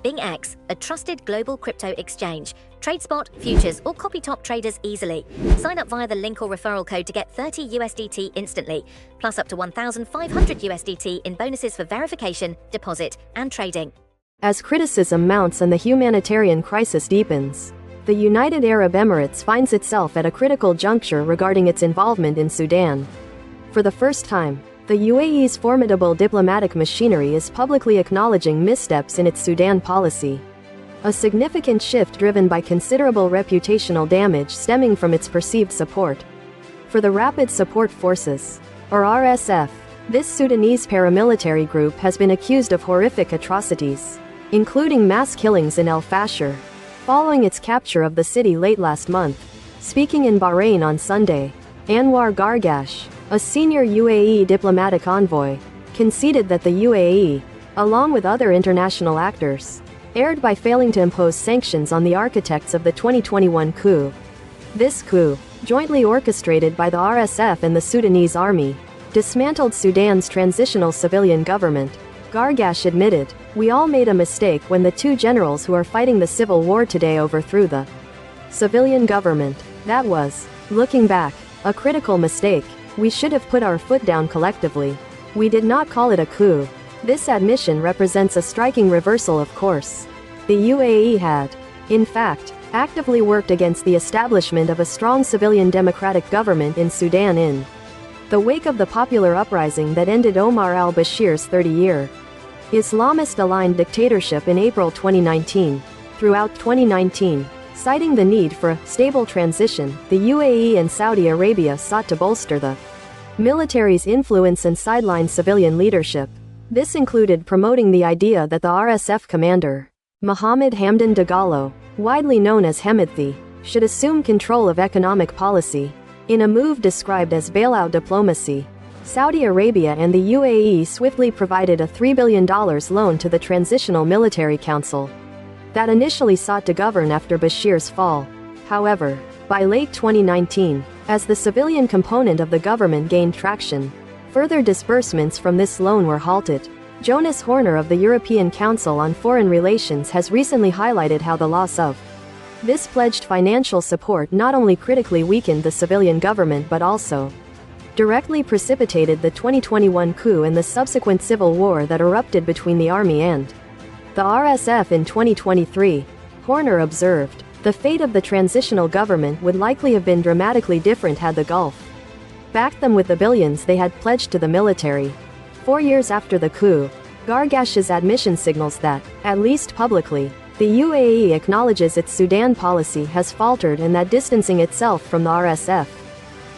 BingX, a trusted global crypto exchange. Trade spot, futures, or copy top traders easily. Sign up via the link or referral code to get 30 USDT instantly, plus up to 1,500 USDT in bonuses for verification, deposit, and trading. As criticism mounts and the humanitarian crisis deepens, the United Arab Emirates finds itself at a critical juncture regarding its involvement in Sudan. For the first time, the UAE's formidable diplomatic machinery is publicly acknowledging missteps in its Sudan policy. A significant shift driven by considerable reputational damage stemming from its perceived support for the Rapid Support Forces, or RSF. This Sudanese paramilitary group has been accused of horrific atrocities, including mass killings in Fasher, following its capture of the city late last month. Speaking in Bahrain on Sunday, Anwar Gargash, a senior UAE diplomatic envoy, conceded that the UAE, along with other international actors, erred by failing to impose sanctions on the architects of the 2021 coup. This coup, jointly orchestrated by the RSF and the Sudanese army, dismantled Sudan's transitional civilian government. Gargash admitted, "We all made a mistake when the two generals who are fighting the civil war today overthrew the civilian government. That was, looking back, a critical mistake. We should have put our foot down collectively. We did not call it a coup." This admission represents a striking reversal of course. The UAE had, in fact, actively worked against the establishment of a strong civilian democratic government in Sudan in the wake of the popular uprising that ended Omar al-Bashir's 30-year Islamist-aligned dictatorship in April 2019. Throughout 2019, citing the need for a stable transition, the UAE and Saudi Arabia sought to bolster the military's influence and sideline civilian leadership. This included promoting the idea that the RSF commander, Mohammed Hamdan Dagalo, widely known as Hemedti, should assume control of economic policy. In a move described as bailout diplomacy, Saudi Arabia and the UAE swiftly provided a $3 billion loan to the Transitional Military Council that initially sought to govern after Bashir's fall. However, by late 2019, as the civilian component of the government gained traction, further disbursements from this loan were halted. Jonas Horner of the European Council on Foreign Relations has recently highlighted how the loss of this pledged financial support not only critically weakened the civilian government but also directly precipitated the 2021 coup and the subsequent civil war that erupted between the army and the RSF in 2023. Horner observed, "The fate of the transitional government would likely have been dramatically different had the Gulf backed them with the billions they had pledged to the military." 4 years after the coup, Gargash's admission signals that, at least publicly, the UAE acknowledges its Sudan policy has faltered and that distancing itself from the RSF,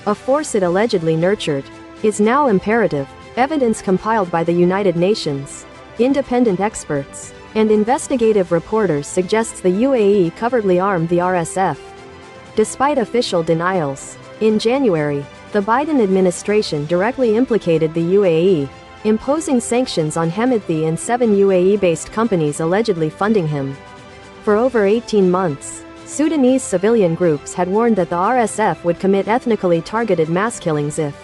a force it allegedly nurtured, is now imperative. Evidence compiled by the United Nations, independent experts, and investigative reporters suggests the UAE covertly armed the RSF. Despite official denials, in January, the Biden administration directly implicated the UAE, imposing sanctions on Hemedti and 7 UAE-based companies allegedly funding him. For over 18 months, Sudanese civilian groups had warned that the RSF would commit ethnically targeted mass killings if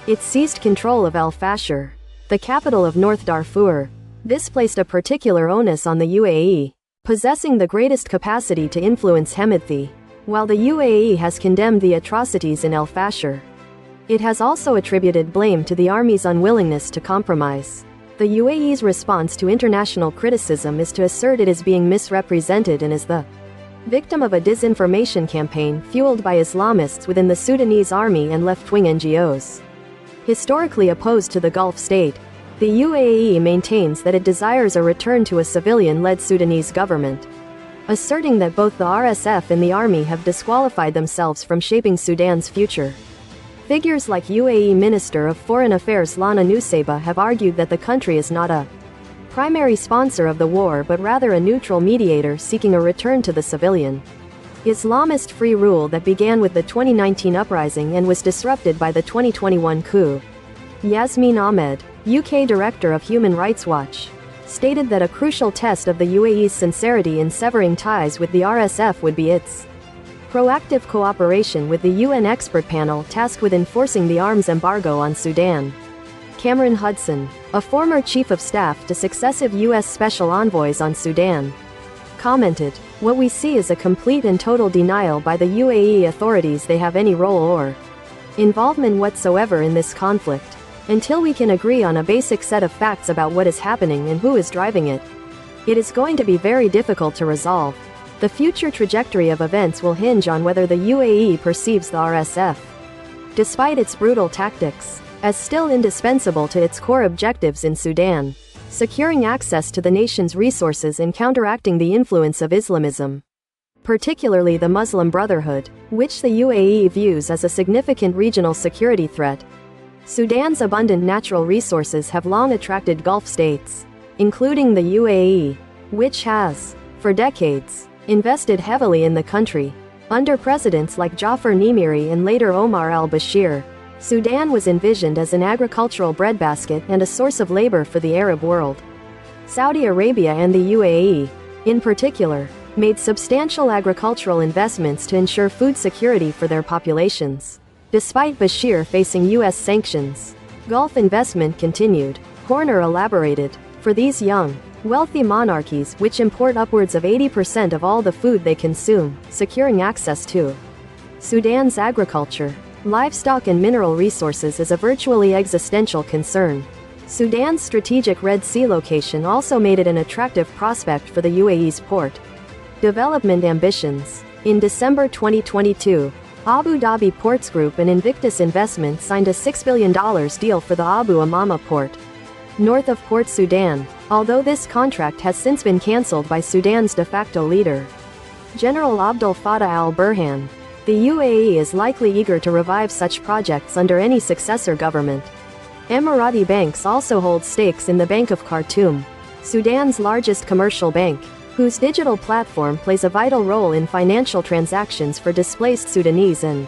it seized control of Fasher, the capital of North Darfur. This placed a particular onus on the UAE, possessing the greatest capacity to influence Hemedti. While the UAE has condemned the atrocities in Fasher, it has also attributed blame to the army's unwillingness to compromise. The UAE's response to international criticism is to assert it is being misrepresented and is the victim of a disinformation campaign fueled by Islamists within the Sudanese army and left-wing NGOs. Historically opposed to the Gulf state, the UAE maintains that it desires a return to a civilian-led Sudanese government, asserting that both the RSF and the army have disqualified themselves from shaping Sudan's future. Figures like UAE Minister of Foreign Affairs Lana Nusayba have argued that the country is not a primary sponsor of the war but rather a neutral mediator seeking a return to the civilian Islamist free rule that began with the 2019 uprising and was disrupted by the 2021 coup. Yasmin Ahmed, UK Director of Human Rights Watch, stated that a crucial test of the UAE's sincerity in severing ties with the RSF would be its proactive cooperation with the UN expert panel tasked with enforcing the arms embargo on Sudan. Cameron Hudson, a former chief of staff to successive U.S. special envoys on Sudan, commented, "What we see is a complete and total denial by the UAE authorities they have any role or involvement whatsoever in this conflict. Until we can agree on a basic set of facts about what is happening and who is driving it, it is going to be very difficult to resolve. The future trajectory of events will hinge on whether the UAE perceives the RSF, despite its brutal tactics, as still indispensable to its core objectives in Sudan, securing access to the nation's resources and counteracting the influence of Islamism, particularly the Muslim Brotherhood, which the UAE views as a significant regional security threat. Sudan's abundant natural resources have long attracted Gulf states, including the UAE, which has, for decades, invested heavily in the country. Under presidents like Jafar Nimiri and later Omar al-Bashir, Sudan was envisioned as an agricultural breadbasket and a source of labor for the Arab world. Saudi Arabia and the UAE, in particular, made substantial agricultural investments to ensure food security for their populations. Despite Bashir facing U.S. sanctions, Gulf investment continued. Horner elaborated, "For these young, wealthy monarchies, which import upwards of 80% of all the food they consume, securing access to Sudan's agriculture, livestock and mineral resources is a virtually existential concern." Sudan's strategic Red Sea location also made it an attractive prospect for the UAE's port development ambitions. In December 2022, Abu Dhabi Ports Group and Invictus Investments signed a $6 billion deal for the Abu Amama port, north of Port Sudan, although this contract has since been cancelled by Sudan's de facto leader, General Abdel Fattah al-Burhan. The UAE is likely eager to revive such projects under any successor government. Emirati banks also hold stakes in the Bank of Khartoum, Sudan's largest commercial bank, whose digital platform plays a vital role in financial transactions for displaced Sudanese and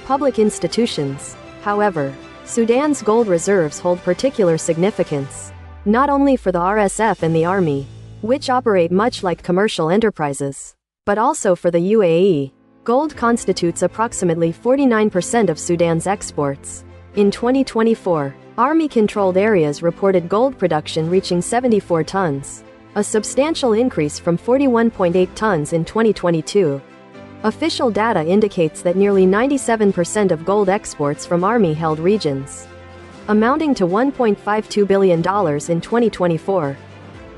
public institutions. However, Sudan's gold reserves hold particular significance, not only for the RSF and the army, which operate much like commercial enterprises, but also for the UAE. Gold constitutes approximately 49% of Sudan's exports. In 2024, army-controlled areas reported gold production reaching 74 tons, a substantial increase from 41.8 tons in 2022. Official data indicates that nearly 97% of gold exports from army-held regions, amounting to $1.52 billion in 2024,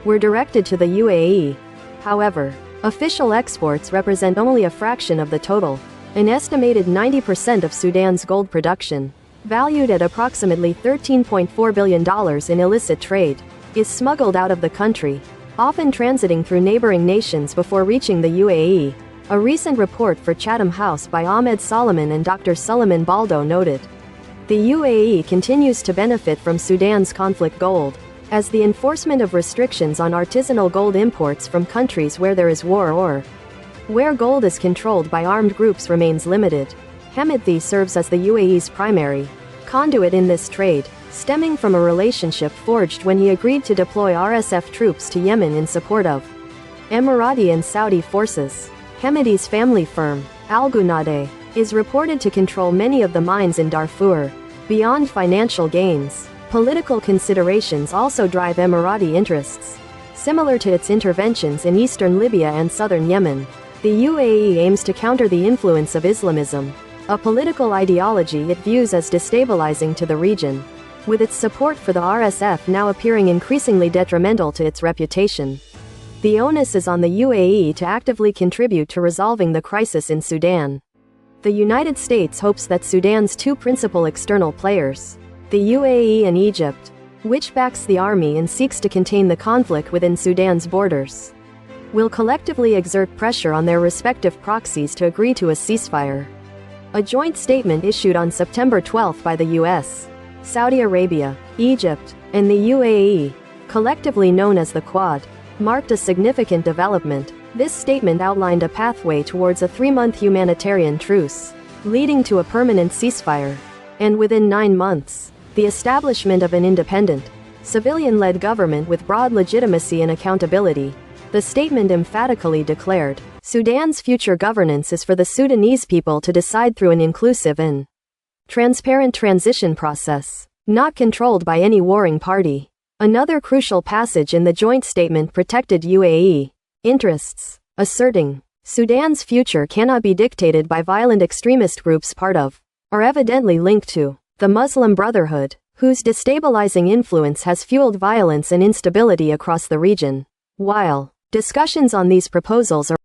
were directed to the UAE. However, official exports represent only a fraction of the total. An estimated 90% of Sudan's gold production, valued at approximately $13.4 billion in illicit trade, is smuggled out of the country, often transiting through neighboring nations before reaching the UAE. A recent report for Chatham House by Ahmed Solomon and Dr. Suleiman Baldo noted, the UAE continues to benefit from Sudan's conflict gold, as the enforcement of restrictions on artisanal gold imports from countries where there is war or where gold is controlled by armed groups remains limited. Hemedti serves as the UAE's primary conduit in this trade, stemming from a relationship forged when he agreed to deploy RSF troops to Yemen in support of Emirati and Saudi forces. Hemedti's family firm, Al Gunade, is reported to control many of the mines in Darfur. Beyond financial gains, political considerations also drive Emirati interests. Similar to its interventions in eastern Libya and southern Yemen, the UAE aims to counter the influence of Islamism, a political ideology it views as destabilizing to the region, with its support for the RSF now appearing increasingly detrimental to its reputation. The onus is on the UAE to actively contribute to resolving the crisis in Sudan. The United States hopes that Sudan's two principal external players, the UAE and Egypt, which backs the army and seeks to contain the conflict within Sudan's borders, will collectively exert pressure on their respective proxies to agree to a ceasefire. A joint statement issued on September 12 by the US, Saudi Arabia, Egypt, and the UAE, collectively known as the Quad, marked a significant development. This statement outlined a pathway towards a 3-month humanitarian truce, leading to a permanent ceasefire, and within 9 months, the establishment of an independent, civilian-led government with broad legitimacy and accountability. The statement emphatically declared, Sudan's future governance is for the Sudanese people to decide through an inclusive and transparent transition process. not controlled by any warring party. Another crucial passage in the joint statement protected UAE interests, asserting, Sudan's future cannot be dictated by violent extremist groups part of, or evidently linked to, the Muslim Brotherhood, whose destabilizing influence has fueled violence and instability across the region. While discussions on these proposals are